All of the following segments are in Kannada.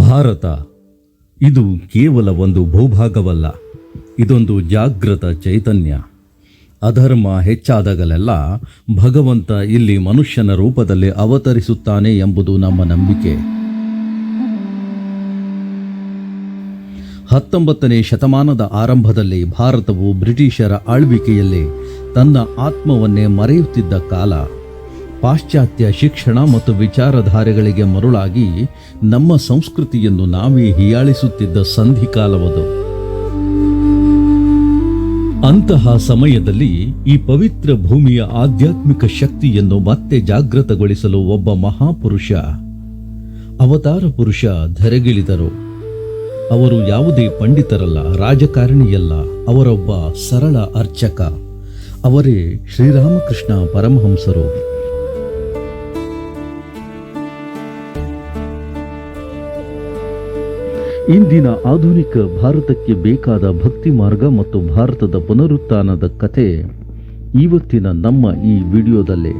ಭಾರತ ಇದು ಕೇವಲ ಒಂದು ಭೂಭಾಗವಲ್ಲ, ಇದೊಂದು ಜಾಗೃತ ಚೈತನ್ಯ. ಅಧರ್ಮ ಹೆಚ್ಚಾದಾಗಲೆಲ್ಲ ಭಗವಂತ ಇಲ್ಲಿ ಮನುಷ್ಯನ ರೂಪದಲ್ಲಿ ಅವತರಿಸುತ್ತಾನೆ ಎಂಬುದು ನಮ್ಮ ನಂಬಿಕೆ. 19ನೇ ಶತಮಾನದ ಆರಂಭದಲ್ಲಿ ಭಾರತವು ಬ್ರಿಟಿಷರ ಆಳ್ವಿಕೆಯಲ್ಲಿ ತನ್ನ ಆತ್ಮವನ್ನೇ ಮರೆಯುತ್ತಿದ್ದ ಕಾಲ. ಪಾಶ್ಚಾತ್ಯ ಶಿಕ್ಷಣ ಮತ್ತು ವಿಚಾರಧಾರೆಗಳಿಗೆ ಮರುಳಾಗಿ ನಮ್ಮ ಸಂಸ್ಕೃತಿಯನ್ನು ನಾವೇ ಹೀಯಾಳಿಸುತ್ತಿದ್ದ ಸಂಧಿಕಾಲವದು. ಅಂತಹ ಸಮಯದಲ್ಲಿ ಈ ಪವಿತ್ರ ಭೂಮಿಯ ಆಧ್ಯಾತ್ಮಿಕ ಶಕ್ತಿಯನ್ನು ಮತ್ತೆ ಜಾಗೃತಗೊಳಿಸಲು ಒಬ್ಬ ಮಹಾಪುರುಷ, ಅವತಾರ ಪುರುಷ ಧರೆಗಿಳಿದರು. ಅವರು ಯಾವುದೇ ಪಂಡಿತರಲ್ಲ, ರಾಜಕಾರಣಿಯಲ್ಲ, ಅವರೊಬ್ಬ ಸರಳ ಅರ್ಚಕ. ಅವರೇ ಶ್ರೀರಾಮಕೃಷ್ಣ ಪರಮಹಂಸರು. ಇಂದಿನ ಆಧುನಿಕ ಭಾರತಕ್ಕೆ ಬೇಕಾದ ಭಕ್ತಿ ಮಾರ್ಗ ಮತ್ತು ಭಾರತದ ಪುನರುತ್ಥಾನದ ಕಥೆ ಇವತ್ತಿನ ನಮ್ಮ ಈ ವಿಡಿಯೋದಲ್ಲಿ.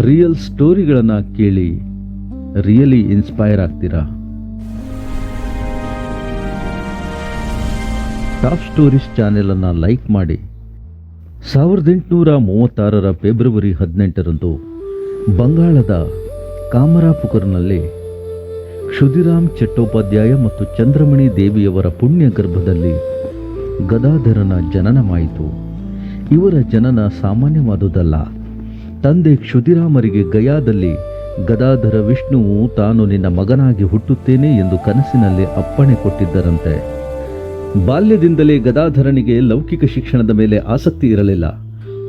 ರಿಯಲ್ ಸ್ಟೋರಿಗಳನ್ನು ಕೇಳಿ ರಿಯಲಿ ಇನ್ಸ್ಪೈರ್ ಆಗ್ತೀರಾ. ಟಾಪ್ ಸ್ಟೋರೀಸ್ ಚಾನೆಲ್ ಅನ್ನು ಲೈಕ್ ಮಾಡಿ. 1836 ಫೆಬ್ರವರಿ 18ರಂದು ಬಂಗಾಳದ ಕಾಮರಾಪುಕರ್ನಲ್ಲಿ ಕ್ಷುದಿರಾಮ್ ಚಟ್ಟೋಪಾಧ್ಯಾಯ ಮತ್ತು ಚಂದ್ರಮಣಿ ದೇವಿಯವರ ಪುಣ್ಯ ಗರ್ಭದಲ್ಲಿ ಗದಾಧರನ ಜನನವಾಯಿತು. ಇವರ ಜನನ ಸಾಮಾನ್ಯವಾದುದಲ್ಲ. ತಂದೆ ಕ್ಷುದಿರಾಮರಿಗೆ ಗಯಾದಲ್ಲಿ ಗದಾಧರ ವಿಷ್ಣುವು ತಾನು ನಿನ್ನ ಮಗನಾಗಿ ಹುಟ್ಟುತ್ತೇನೆ ಎಂದು ಕನಸಿನಲ್ಲಿ ಅಪ್ಪಣೆ ಕೊಟ್ಟಿದ್ದರಂತೆ. ಬಾಲ್ಯದಿಂದಲೇ ಗದಾಧರನಿಗೆ ಲೌಕಿಕ ಶಿಕ್ಷಣದ ಮೇಲೆ ಆಸಕ್ತಿ ಇರಲಿಲ್ಲ.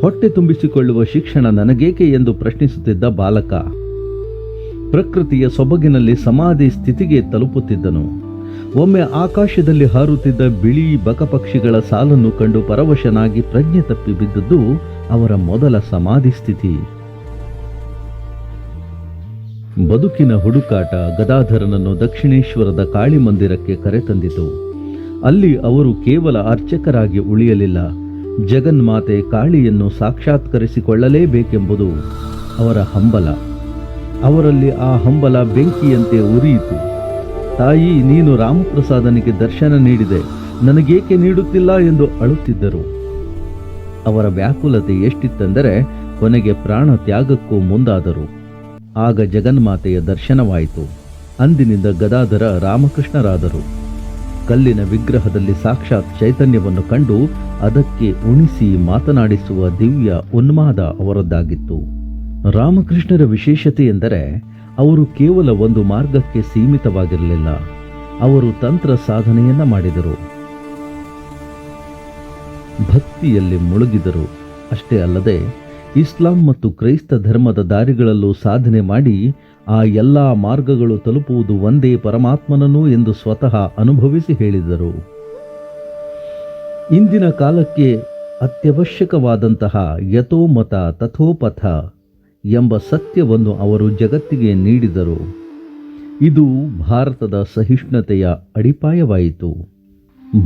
ಹೊಟ್ಟೆ ತುಂಬಿಸಿಕೊಳ್ಳುವ ಶಿಕ್ಷಣ ನನಗೇಕೆ ಎಂದು ಪ್ರಶ್ನಿಸುತ್ತಿದ್ದ ಬಾಲಕ. ಪ್ರಕೃತಿಯ ಸೊಬಗಿನಲ್ಲಿ ಸಮಾಧಿ ಸ್ಥಿತಿಗೆ ತಲುಪುತ್ತಿದ್ದನು. ಒಮ್ಮೆ ಆಕಾಶದಲ್ಲಿ ಹಾರುತ್ತಿದ್ದ ಬಿಳಿ ಬಕಪಕ್ಷಿಗಳ ಸಾಲನ್ನು ಕಂಡು ಪರವಶನಾಗಿ ಪ್ರಜ್ಞೆ ತಪ್ಪಿ ಬಿದ್ದದ್ದು ಅವರ ಮೊದಲ ಸಮಾಧಿ ಸ್ಥಿತಿ. ಬದುಕಿನ ಹುಡುಕಾಟ ಗದಾಧರನನ್ನು ದಕ್ಷಿಣೇಶ್ವರದ ಕಾಳಿ ಮಂದಿರಕ್ಕೆ ಕರೆತಂದಿತು. ಅಲ್ಲಿ ಅವರು ಕೇವಲ ಅರ್ಚಕರಾಗಿ ಉಳಿಯಲಿಲ್ಲ, ಜಗನ್ಮಾತೆ ಕಾಳಿಯನ್ನು ಸಾಕ್ಷಾತ್ಕರಿಸಿಕೊಳ್ಳಲೇಬೇಕೆಂಬುದು ಅವರ ಹಂಬಲ. ಅವರಲ್ಲಿ ಆ ಹಂಬಲ ಬೆಂಕಿಯಂತೆ ಉರಿಯಿತು. ತಾಯಿ, ನೀನು ರಾಮಪ್ರಸಾದನಿಗೆ ದರ್ಶನ ನೀಡಿದೆ, ನನಗೇಕೆ ನೀಡುತ್ತಿಲ್ಲ ಎಂದು ಅಳುತ್ತಿದ್ದರು. ಅವರ ವ್ಯಾಕುಲತೆ ಎಷ್ಟಿತ್ತೆಂದರೆ ಕೊನೆಗೆ ಪ್ರಾಣ ತ್ಯಾಗಕ್ಕೂ ಮುಂದಾದರು. ಆಗ ಜಗನ್ಮಾತೆಯ ದರ್ಶನವಾಯಿತು. ಅಂದಿನಿಂದ ಗದಾಧರ ರಾಮಕೃಷ್ಣರಾದರು. ಕಲ್ಲಿನ ವಿಗ್ರಹದಲ್ಲಿ ಸಾಕ್ಷಾತ್ ಚೈತನ್ಯವನ್ನು ಕಂಡು ಅದಕ್ಕೆ ಉಣಿಸಿ ಮಾತನಾಡಿಸುವ ದಿವ್ಯ ಉನ್ಮಾದ ಅವರದ್ದಾಗಿತ್ತು. ರಾಮಕೃಷ್ಣರ ವಿಶೇಷತೆ ಎಂದರೆ ಅವರು ಕೇವಲ ಒಂದು ಮಾರ್ಗಕ್ಕೆ ಸೀಮಿತವಾಗಿರಲಿಲ್ಲ. ಅವರು ತಂತ್ರ ಸಾಧನೆಯನ್ನ ಮಾಡಿದರು, ಭಕ್ತಿಯಲ್ಲಿ ಮುಳುಗಿದರು. ಅಷ್ಟೇ ಅಲ್ಲದೆ ಇಸ್ಲಾಂ ಮತ್ತು ಕ್ರೈಸ್ತ ಧರ್ಮದ ದಾರಿಗಳಲ್ಲೂ ಸಾಧನೆ ಮಾಡಿ ಆ ಎಲ್ಲ ಮಾರ್ಗಗಳು ತಲುಪುವುದು ಒಂದೇ ಪರಮಾತ್ಮನನ್ನು ಎಂದು ಸ್ವತಃ ಅನುಭವಿಸಿ ಹೇಳಿದರು. ಇಂದಿನ ಕಾಲಕ್ಕೆ ಅತ್ಯವಶ್ಯಕವಾದಂತಹ ಯಥೋಮತ ತಥೋಪಥ ಎಂಬ ಸತ್ಯವನ್ನು ಅವರು ಜಗತ್ತಿಗೆ ನೀಡಿದರು. ಇದು ಭಾರತದ ಸಹಿಷ್ಣುತೆಯ ಅಡಿಪಾಯವಾಯಿತು.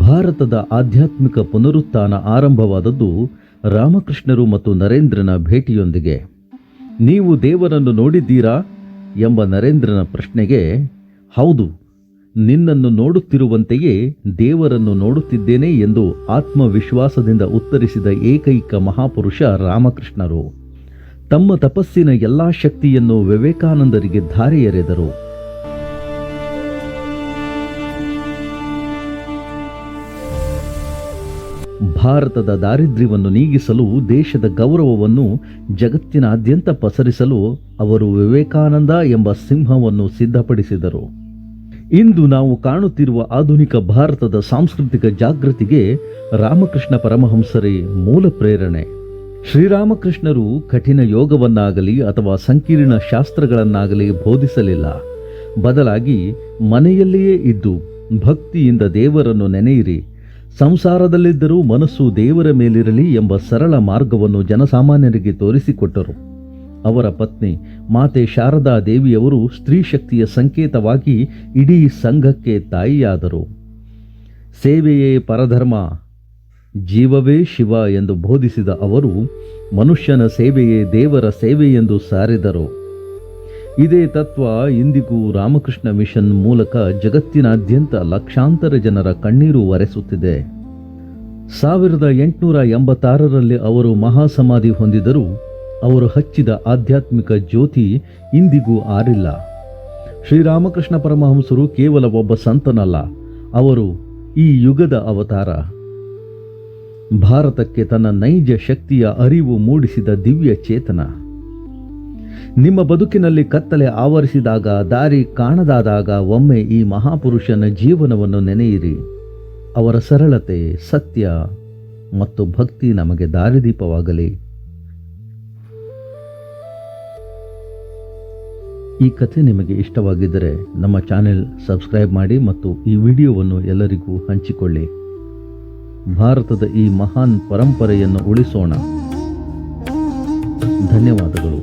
ಭಾರತದ ಆಧ್ಯಾತ್ಮಿಕ ಪುನರುತ್ಥಾನ ಆರಂಭವಾದದ್ದು ರಾಮಕೃಷ್ಣರು ಮತ್ತು ನರೇಂದ್ರನ ಭೇಟಿಯೊಂದಿಗೆ. ನೀವು ದೇವರನ್ನು ನೋಡಿದ್ದೀರಾ ಎಂಬ ನರೇಂದ್ರನ ಪ್ರಶ್ನೆಗೆ, ಹೌದು, ನಿನ್ನನ್ನು ನೋಡುತ್ತಿರುವಂತೆಯೇ ದೇವರನ್ನು ನೋಡುತ್ತಿದ್ದೇನೆ ಎಂದು ಆತ್ಮವಿಶ್ವಾಸದಿಂದ ಉತ್ತರಿಸಿದ ಏಕೈಕ ಮಹಾಪುರುಷ ರಾಮಕೃಷ್ಣರು. ತಮ್ಮ ತಪಸ್ಸಿನ ಎಲ್ಲಾ ಶಕ್ತಿಯನ್ನು ವಿವೇಕಾನಂದರಿಗೆ ಧಾರೆ ಎರೆದರು. ಭಾರತದ ದಾರಿದ್ರ್ಯವನ್ನು ನೀಗಿಸಲು, ದೇಶದ ಗೌರವವನ್ನು ಜಗತ್ತಿನಾದ್ಯಂತ ಪಸರಿಸಲು ಅವರು ವಿವೇಕಾನಂದ ಎಂಬ ಸಿಂಹವನ್ನು ಸಿದ್ಧಪಡಿಸಿದರು. ಇಂದು ನಾವು ಕಾಣುತ್ತಿರುವ ಆಧುನಿಕ ಭಾರತದ ಸಾಂಸ್ಕೃತಿಕ ಜಾಗೃತಿಗೆ ರಾಮಕೃಷ್ಣ ಪರಮಹಂಸರೇ ಮೂಲ ಪ್ರೇರಣೆ. ಶ್ರೀರಾಮಕೃಷ್ಣರು ಕಠಿಣ ಯೋಗವನ್ನಾಗಲಿ ಅಥವಾ ಸಂಕೀರ್ಣ ಶಾಸ್ತ್ರಗಳನ್ನಾಗಲಿ ಬೋಧಿಸಲಿಲ್ಲ. ಬದಲಾಗಿ ಮನೆಯಲ್ಲಿಯೇ ಇದ್ದು ಭಕ್ತಿಯಿಂದ ದೇವರನ್ನು ನೆನೆಯಿರಿ, ಸಂಸಾರದಲ್ಲಿದ್ದರೂ ಮನಸ್ಸು ದೇವರ ಮೇಲಿರಲಿ ಎಂಬ ಸರಳ ಮಾರ್ಗವನ್ನು ಜನಸಾಮಾನ್ಯರಿಗೆ ತೋರಿಸಿಕೊಟ್ಟರು. ಅವರ ಪತ್ನಿ ಮಾತೆ ಶಾರದಾ ದೇವಿಯವರು ಸ್ತ್ರೀ ಶಕ್ತಿಯ ಸಂಕೇತವಾಗಿ ಇಡೀ ಸಂಘಕ್ಕೆ ತಾಯಿಯಾದರು. ಸೇವೆಯೇ ಪರಧರ್ಮ, ಜೀವವೇ ಶಿವ ಎಂದು ಬೋಧಿಸಿದ ಅವರು ಮನುಷ್ಯನ ಸೇವೆಯೇ ದೇವರ ಸೇವೆ ಎಂದು ಸಾರಿದರು. ಇದೇ ತತ್ವ ಇಂದಿಗೂ ರಾಮಕೃಷ್ಣ ಮಿಷನ್ ಮೂಲಕ ಜಗತ್ತಿನಾದ್ಯಂತ ಲಕ್ಷಾಂತರ ಜನರ ಕಣ್ಣೀರು ಒರೆಸುತ್ತಿದೆ. 1886ರಲ್ಲಿ ಅವರು ಮಹಾಸಮಾಧಿ ಹೊಂದಿದರೂ ಅವರು ಹಚ್ಚಿದ ಆಧ್ಯಾತ್ಮಿಕ ಜ್ಯೋತಿ ಇಂದಿಗೂ ಆರಿಲ್ಲ. ಶ್ರೀರಾಮಕೃಷ್ಣ ಪರಮಹಂಸರು ಕೇವಲ ಒಬ್ಬ ಸಂತನಲ್ಲ, ಅವರು ಈ ಯುಗದ ಅವತಾರ. ಭಾರತಕ್ಕೆ ತನ್ನ ನೈಜ ಶಕ್ತಿಯ ಅರಿವು ಮೂಡಿಸಿದ ದಿವ್ಯ ಚೇತನ. ನಿಮ್ಮ ಬದುಕಿನಲ್ಲಿ ಕತ್ತಲೆ ಆವರಿಸಿದಾಗ, ದಾರಿ ಕಾಣದಾದಾಗ ಒಮ್ಮೆ ಈ ಮಹಾಪುರುಷನ ಜೀವನವನ್ನು ನೆನೆಯಿರಿ. ಅವರ ಸರಳತೆ, ಸತ್ಯ ಮತ್ತು ಭಕ್ತಿ ನಮಗೆ ದಾರಿದೀಪವಾಗಲಿ. ಈ ಕಥೆ ನಿಮಗೆ ಇಷ್ಟವಾಗಿದ್ದರೆ ನಮ್ಮ ಚಾನೆಲ್ ಸಬ್ಸ್ಕ್ರೈಬ್ ಮಾಡಿ ಮತ್ತು ಈ ವಿಡಿಯೋವನ್ನು ಎಲ್ಲರಿಗೂ ಹಂಚಿಕೊಳ್ಳಿ. ಭಾರತದ ಈ ಮಹಾನ್ ಪರಂಪರೆಯನ್ನು ಉಳಿಸೋಣ. ಧನ್ಯವಾದಗಳು.